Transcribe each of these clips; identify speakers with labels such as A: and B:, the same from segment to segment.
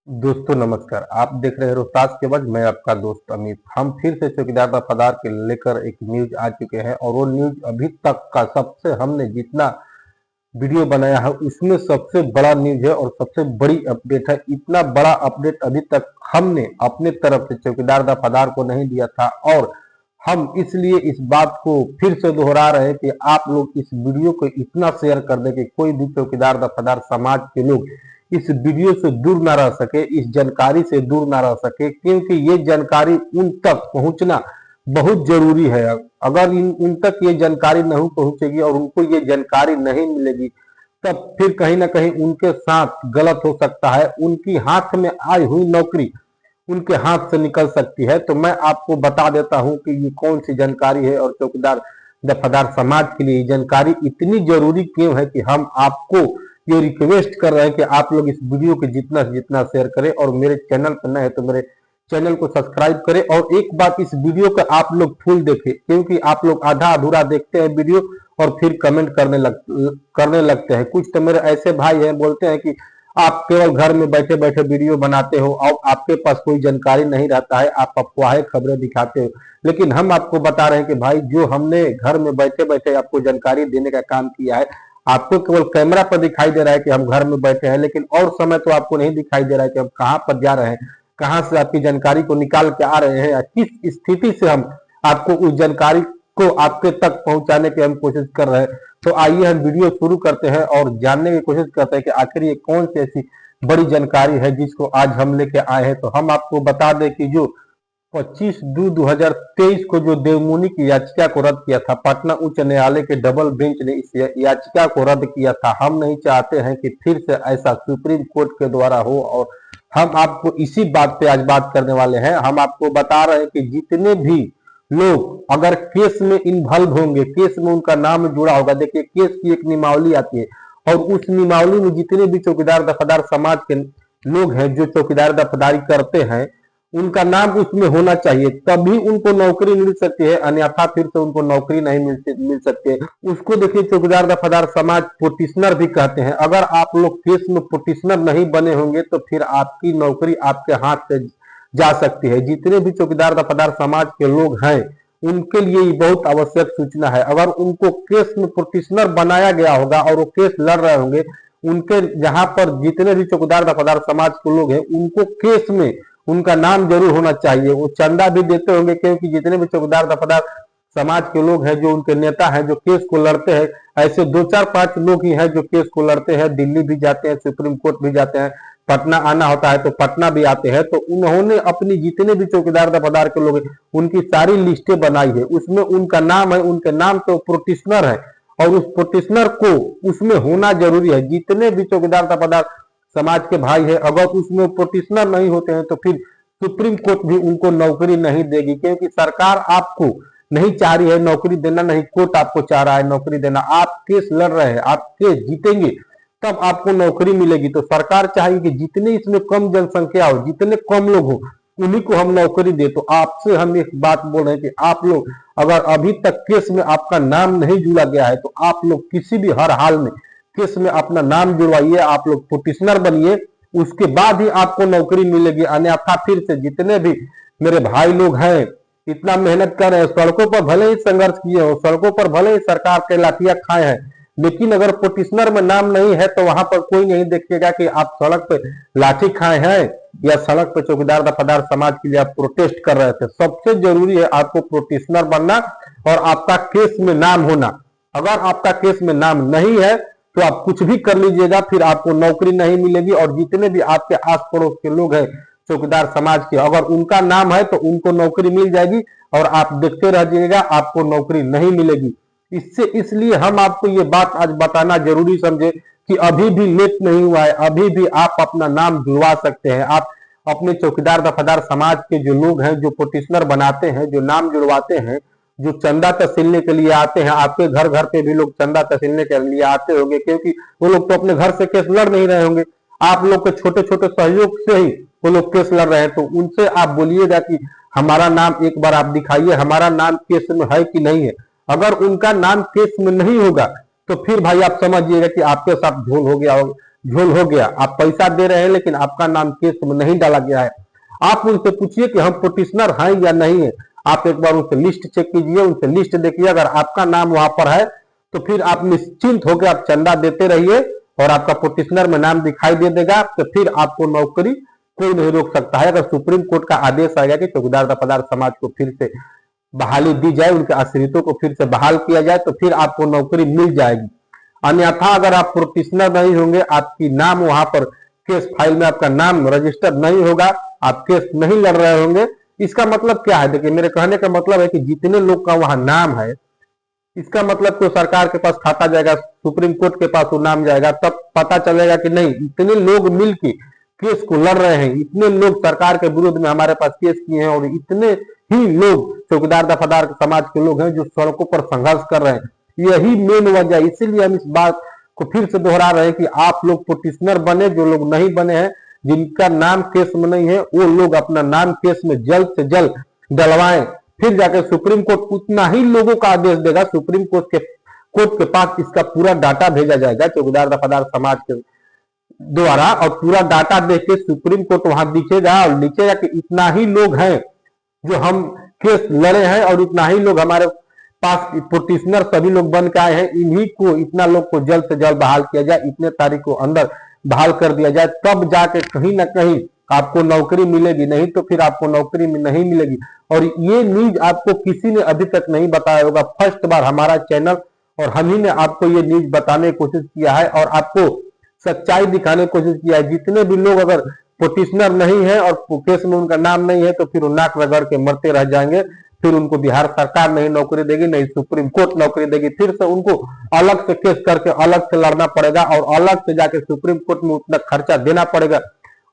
A: दोस्तों नमस्कार। आप देख रहे हैं रोहतास के बाद। मैं आपका दोस्त अमित। हम फिर से चौकीदार दफादार के लेकर एक न्यूज आ चुके हैं और वो न्यूज अभी तक का सबसे हमने जितना वीडियो बनाया है उसमें सबसे बड़ा न्यूज है और सबसे बड़ी अपडेट है। इतना बड़ा अपडेट अभी तक हमने अपने तरफ से चौकीदार दफादार को नहीं दिया था और हम इसलिए इस बात को फिर से दोहरा रहे हैं कि आप लोग इस वीडियो को इतना शेयर कर दें कि कोई भी चौकीदार दफादार समाज के लोग इस वीडियो से दूर ना रह सके, इस जानकारी से दूर ना रह सके, क्योंकि ये जानकारी उन तक पहुंचना बहुत जरूरी है। अगर उन तक ये जानकारी नहीं पहुंचेगी और उनको ये जानकारी नहीं मिलेगी तब फिर कहीं ना कहीं उनके साथ गलत हो सकता है। उनकी हाथ में आई हुई नौकरी उनके हाथ से निकल सकती है। तो मैं आपको बता देता हूं कि ये कौन सी जानकारी है और चौकीदार दफादार समाज के लिए ये जानकारी इतनी जरूरी क्यों है कि हम आपको ये रिक्वेस्ट कर रहे हैं कि आप लोग इस वीडियो को जितना से जितना शेयर करें और मेरे चैनल पर नए है तो मेरे चैनल को सब्सक्राइब करें। और एक बात, इस वीडियो को आप लोग फुल देखें, क्योंकि आप लोग आधा अधूरा देखते हैं वीडियो और फिर कमेंट करने लगते हैं। कुछ तो मेरे ऐसे भाई हैं बोलते हैं कि आप केवल घर में बैठे बैठे वीडियो बनाते हो और आपके पास कोई जानकारी नहीं रहता है, आप अफवाहें खबरें दिखाते हो। लेकिन हम आपको बता रहे हैं कि भाई जो हमने घर में बैठे बैठे आपको जानकारी देने का काम किया है, आपको केवल कैमरा पर दिखाई दे रहा है कि हम घर में बैठे हैं, लेकिन और समय तो आपको नहीं दिखाई दे रहा है कि हम कहां पर जा रहे हैं, कहां से आपकी जानकारी को निकाल के आ रहे हैं या किस स्थिति से हम आपको उस जानकारी को आपके तक पहुंचाने की हम कोशिश कर रहे हैं। तो आइए हम वीडियो शुरू करते हैं और जानने की कोशिश करते हैं कि आखिर ये कौन सी ऐसी बड़ी जानकारी है जिसको आज हम लेके आए हैं। तो हम आपको बता दें कि जो 25/2/2023 को जो देवमुनि की याचिका को रद्द किया था, पटना उच्च न्यायालय के डबल बेंच ने इस याचिका को रद्द किया था। हम नहीं चाहते हैं कि फिर से ऐसा सुप्रीम कोर्ट के द्वारा हो और हम आपको इसी बात पे आज बात करने वाले हैं। हम आपको बता रहे हैं कि जितने भी लोग अगर केस में इन्वॉल्व होंगे, केस में उनका नाम जुड़ा होगा, देखिए केस की एक नियमावली आती है और उस नियमावली में जितने भी चौकीदार दफादार समाज के लोग हैं जो चौकीदार दफादारी करते हैं उनका नाम उसमें होना चाहिए, तभी उनको नौकरी मिल सकती है, अन्यथा फिर से उनको नौकरी नहीं मिल सकती है। उसको देखिए चौकीदार दफादार समाज पोटिशनर भी कहते हैं। अगर आप लोग केस में पोटिशनर नहीं बने होंगे तो फिर आपकी नौकरी आपके हाथ से जा सकती है। जितने भी चौकीदार दफादार समाज के लोग हैं उनके लिए ये बहुत आवश्यक सूचना है। अगर उनको केस में पोटिशनर बनाया गया होगा और वो केस लड़ रहे होंगे, उनके जहां पर जितने भी चौकीदार दफादार समाज के लोग हैं उनको केस में उनका नाम जरूर होना चाहिए। वो चंदा भी देते होंगे, क्योंकि जितने भी चौकीदार दफादार समाज के लोग हैं जो उनके नेता हैं जो केस को लड़ते हैं, ऐसे 2 4 5 लोग ही हैं जो केस को लड़ते हैं। दिल्ली भी जाते हैं, सुप्रीम कोर्ट भी जाते हैं, पटना आना होता है तो पटना भी आते हैं। तो उन्होंने अपनी जितने भी चौकीदार दफादार के लोग हैं उनकी सारी लिस्टें बनाई है, उसमें उनका नाम है, उनके नाम तो प्रोटिशनर है और उस प्रोटिशनर को उसमें होना जरूरी है। जितने भी चौकीदार दफादार समाज के भाई है अगर उसमें प्रोटिशनर नहीं होते हैं तो फिर सुप्रीम कोर्ट भी उनको नौकरी नहीं देगी, क्योंकि सरकार आपको नहीं चाह रही है नौकरी देना, नहीं कोर्ट आपको चाह रहा है नौकरी देना। आप केस लड़ रहे हैं, आप केस जीतेंगे तब आपको नौकरी मिलेगी। तो सरकार चाहेगी कि जितने इसमें कम जनसंख्या हो, जितने कम लोग हो, उन्हीं को हम नौकरी दे। तो आपसे हम एक बात बोल रहे हैं कि आप लोग अगर अभी तक केस में आपका नाम नहीं जुड़ा गया है तो आप लोग किसी भी हर हाल में केस में अपना नाम जुड़वाइए, आप लोग पोटिशनर बनिए, उसके बाद ही आपको नौकरी मिलेगी। अन्यथा फिर से जितने भी मेरे भाई लोग हैं इतना मेहनत कर रहे हैं, सड़कों पर भले ही संघर्ष किए हो, सड़कों पर भले ही सरकार के लाठियां खाए हैं, लेकिन अगर पोटिशनर में नाम नहीं है तो वहां पर कोई नहीं देखेगा कि आप सड़क पे लाठी खाए हैं या सड़क पे चौकीदार दफादार समाज के लिए आप प्रोटेस्ट कर रहे थे। सबसे जरूरी है आपको प्रोटिशनर बनना और आपका केस में नाम होना। अगर आपका केस में नाम नहीं है तो आप कुछ भी कर लीजिएगा, फिर आपको नौकरी नहीं मिलेगी। और जितने भी आपके आस पड़ोस के लोग हैं चौकीदार समाज के, अगर उनका नाम है तो उनको नौकरी मिल जाएगी और आप देखते रह जाइएगा, आपको नौकरी नहीं मिलेगी। इसलिए हम आपको ये बात आज बताना जरूरी समझे कि अभी भी लेट नहीं हुआ है, अभी भी आप अपना नाम जुड़वा सकते हैं। आप अपने चौकीदार दफादार समाज के जो लोग हैं जो पोटिशनर बनाते हैं, जो नाम जुड़वाते हैं, जो चंदा तहसीलने के लिए आते हैं, आपके घर घर पे भी लोग चंदा तहसीलने के लिए आते होंगे, क्योंकि वो लोग तो अपने घर से केस लड़ नहीं रहे होंगे, आप लोग के छोटे छोटे सहयोग से ही वो लोग केस लड़ रहे हैं। तो उनसे आप बोलिएगा कि हमारा नाम एक बार आप दिखाइए, हमारा नाम केस में है कि नहीं है। अगर उनका नाम केस में नहीं होगा तो फिर भाई आप समझिएगा कि आपके साथ झोल हो गया होगा, झोल हो गया, आप पैसा दे रहे हैं लेकिन आपका नाम केस में नहीं डाला गया है। आप उनसे पूछिए कि हम पिटिशनर हैं या नहीं है। आप एक बार उनसे लिस्ट चेक कीजिए, उनसे लिस्ट देखिए, अगर आपका नाम वहां पर है तो फिर आप निश्चिंत होकर आप चंदा देते रहिए और आपका पिटिशनर में नाम दिखाई दे देगा, तो फिर आपको नौकरी कोई नहीं रोक सकता है। अगर सुप्रीम कोर्ट का आदेश आएगा कि चौकीदार दफादार समाज को फिर से बहाली दी जाए, उनके आश्रितों को फिर से बहाल किया जाए, तो फिर आपको नौकरी मिल जाएगी। अन्यथा अगर आप प्रोफेशनल नहीं होंगे, आपकी नाम वहां पर केस फाइल में आपका नाम रजिस्टर नहीं होगा, आप केस नहीं लड़ रहे होंगे, इसका मतलब क्या है? देखिए, मेरे कहने का मतलब है कि जितने लोग का वहां नाम है, इसका मतलब कोई सरकार के पास खाता जाएगा, सुप्रीम कोर्ट के पास वो नाम जाएगा, तब पता चलेगा कि नहीं, इतने लोग मिलके केस को लड़ रहे हैं, इतने लोग सरकार के विरोध में हमारे पास केस किए हैं और इतने ही लोग चौकीदार दफादार समाज के लोग हैं जो सड़कों पर संघर्ष कर रहे हैं। यही मेन वजह, इसीलिए हम इस बात को फिर से दोहरा रहे हैं कि आप लोग पिटिशनर बने, जो लोग नहीं बने हैं, जिनका नाम केस में नहीं है, वो लोग अपना नाम केस में जल्द से जल्द डलवाएं, फिर जाकर सुप्रीम कोर्ट उतना ही लोगों का आदेश देगा। सुप्रीम कोर्ट के पास इसका पूरा डाटा भेजा जाएगा चौकीदार दफादार समाज के द्वारा, और पूरा डाटा देख के सुप्रीम कोर्ट वहां दिखेगा और लिखेगा कि इतना ही लोग हैं जो हम केस लड़े हैं और इतना ही लोग हमारे पास पिटिशनर सभी लोग बन के आए हैं, इन्हीं को, इतना लोग को जल्द से जल्द बहाल किया जाए, इतने तारीख को अंदर बहाल कर दिया जाए, तब जाके कहीं ना कहीं आपको नौकरी मिलेगी, नहीं तो फिर आपको नौकरी में नहीं मिलेगी। और ये न्यूज आपको किसी ने अभी तक नहीं बताया होगा, फर्स्ट बार हमारा चैनल और हम ही ने आपको ये न्यूज बताने की कोशिश किया है और आपको सच्चाई दिखाने की कोशिश किया है। जितने भी लोग अगर पिटिशनर नहीं है और केस में उनका नाम नहीं है, तो फिर वो नाक रगड़ के मरते रह जाएंगे, फिर उनको बिहार सरकार नहीं नौकरी देगी, नहीं सुप्रीम कोर्ट नौकरी देगी, फिर से उनको अलग से केस करके अलग से लड़ना पड़ेगा और अलग से जाके सुप्रीम कोर्ट में उतना खर्चा देना पड़ेगा।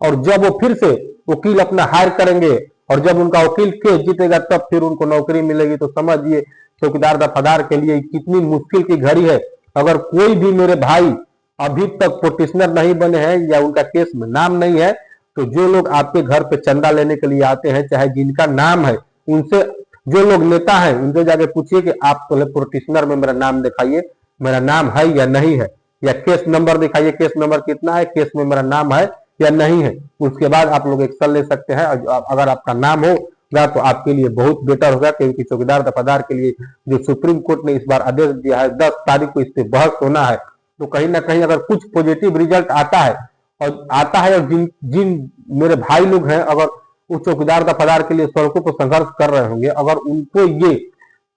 A: और जब वो फिर से वकील अपना हायर करेंगे और जब उनका वकील केस जीतेगा, तब फिर उनको नौकरी मिलेगी। तो समझिए चौकीदार दफादार के लिए कितनी मुश्किल की घड़ी है। अगर कोई भी मेरे भाई अभी तक पिटिशनर नहीं बने हैं या उनका केस में नाम नहीं है, तो जो लोग आपके घर पे चंदा लेने के लिए आते हैं, चाहे जिनका नाम है, उनसे, जो लोग नेता है, उनसे जाके पूछिए कि आप पहले पिटिशनर में मेरा नाम दिखाइए, मेरा नाम है या नहीं है, या केस नंबर दिखाइए, केस नंबर कितना है, केस में मेरा नाम है या नहीं है। उसके बाद आप लोग एक्शन ले सकते हैं। अगर आपका नाम होगा तो आपके लिए बहुत बेटर होगा, क्योंकि चौकीदार दफादार के लिए जो सुप्रीम कोर्ट ने इस बार आदेश दिया है, 10 तारीख को इस पर बहस होना है, तो कहीं ना कहीं अगर कुछ पॉजिटिव रिजल्ट आता है और जिन मेरे भाई लोग हैं, अगर उस चौकीदार दफादार के लिए सड़कों पर संघर्ष कर रहे होंगे, अगर उनको ये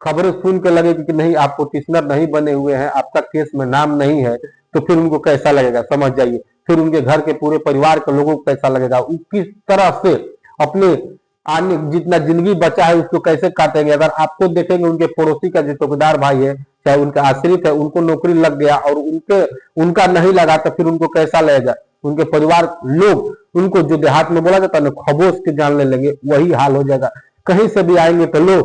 A: खबरें सुन के लगे कि नहीं, आप पिटिशनर नहीं बने हुए हैं, आपका केस में नाम नहीं है, तो फिर उनको कैसा लगेगा समझ जाइए। फिर उनके घर के पूरे परिवार के लोगों को कैसा लगेगा, वो किस तरह से अपने आने जितना जिंदगी बचा है उसको कैसे काटेंगे। अगर आपको देखेंगे उनके पड़ोसी का जो चौकीदार भाई है, चाहे उनका आश्रित है, उनको नौकरी लग गया और उनका नहीं लगा, तो फिर उनको कैसा लगेगा। उनके परिवार लोग उनको, जो देहात में बोला जाता है ना, खबोस के जान ले लेंगे, वही हाल हो जाएगा। कहीं से भी आएंगे तो लो,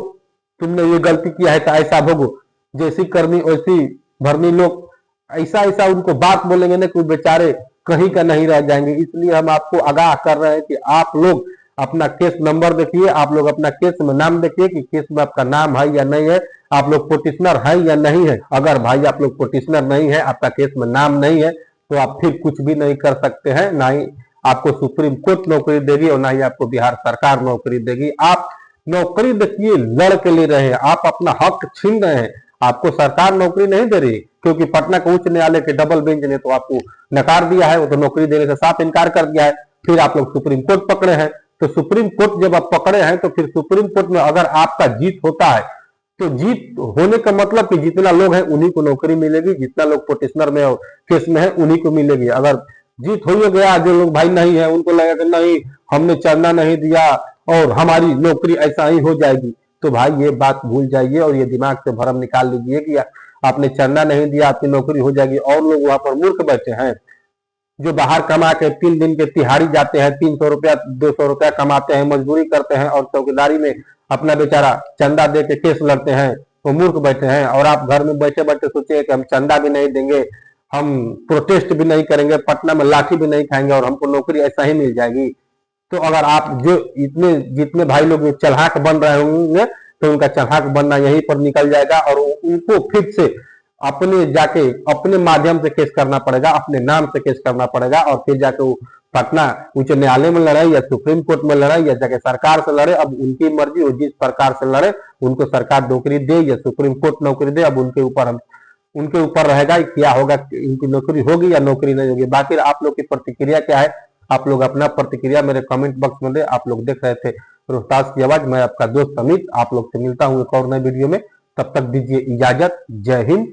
A: तुमने ये गलती किया है तो ऐसा भोगो, जैसी करनी वैसी भरनी, लोग ऐसा ऐसा उनको बात बोलेंगे ना कि बेचारे कहीं का नहीं रह जाएंगे। इसलिए हम आपको आगाह कर रहे हैं कि आप लोग अपना केस नंबर देखिए, आप लोग अपना केस में नाम देखिए कि केस में आपका नाम है या नहीं है, आप लोग पिटिशनर है या नहीं है। अगर भाई आप लोग पिटिशनर नहीं है, आपका केस में नाम नहीं है, तो आप फिर कुछ भी नहीं कर सकते हैं। ना ही आपको सुप्रीम कोर्ट नौकरी देगी और ना ही आपको बिहार सरकार नौकरी देगी। आप नौकरी देखिए लड़ के ले रहे हैं, आप अपना हक छीन रहे हैं, आपको सरकार नौकरी नहीं दे रही, क्योंकि पटना के उच्च न्यायालय के डबल बेंच ने तो आपको नकार दिया है, वो तो नौकरी देने से साफ इनकार कर दिया है। फिर आप लोग सुप्रीम कोर्ट पकड़े हैं, तो सुप्रीम कोर्ट जब आप पकड़े हैं, तो फिर सुप्रीम कोर्ट में अगर आपका जीत होता है, तो जीत होने का मतलब कि जितना लोग हैं उन्हीं को नौकरी मिलेगी, जितना लोग पिटिशनर में और केस में है उन्हीं को मिलेगी। अगर जीत हो गया, जो लोग भाई नहीं है, उनको लगेगा कि नहीं, हमने चंदा नहीं दिया और हमारी नौकरी ऐसा ही हो जाएगी, तो भाई ये बात भूल जाइए और ये दिमाग से भरम निकाल लीजिए कि आपने चंदा नहीं दिया, आपकी नौकरी हो जाएगी। और लोग वहां पर मूर्ख बैठे हैं जो बाहर कमा के 3 दिन के तिहाड़ी जाते हैं, 300 रुपया 200 रुपया कमाते हैं, मजदूरी करते हैं और चौकीदारी में अपना बेचारा चंदा दे के केस लड़ते हैं, तो मूर्ख बैठे हैं। और आप घर में बैठे बैठे सोचिए कि हम चंदा भी नहीं देंगे, हम प्रोटेस्ट भी नहीं करेंगे, पटना में लाठी भी नहीं खाएंगे और हमको नौकरी ऐसा ही मिल जाएगी। तो अगर आप जो जितने भाई लोग चढ़ाक बन रहे होंगे, तो उनका चढ़ाक बनना यहीं पर निकल जाएगा और उनको फिर से अपने जाके अपने माध्यम से केस करना पड़ेगा, अपने नाम से केस करना पड़ेगा और फिर जाके वो पटना उच्च न्यायालय में लड़े या सुप्रीम कोर्ट में लड़े या जाके सरकार से लड़े, अब उनकी मर्जी हो, जिस प्रकार से लड़े उनको सरकार नौकरी दे या सुप्रीम कोर्ट नौकरी दे, अब उनके ऊपर रहेगा क्या होगा, इनकी नौकरी होगी या नौकरी नहीं होगी। बाकी आप लोग की प्रतिक्रिया क्या है, आप लोग अपना प्रतिक्रिया मेरे कमेंट बॉक्स में दे। आप लोग देख रहे थे रोहतास की आवाज, मैं आपका दोस्त अमित, आप लोग से मिलता हूँ एक और नए वीडियो में, तब तक दीजिए इजाजत। जय हिंद।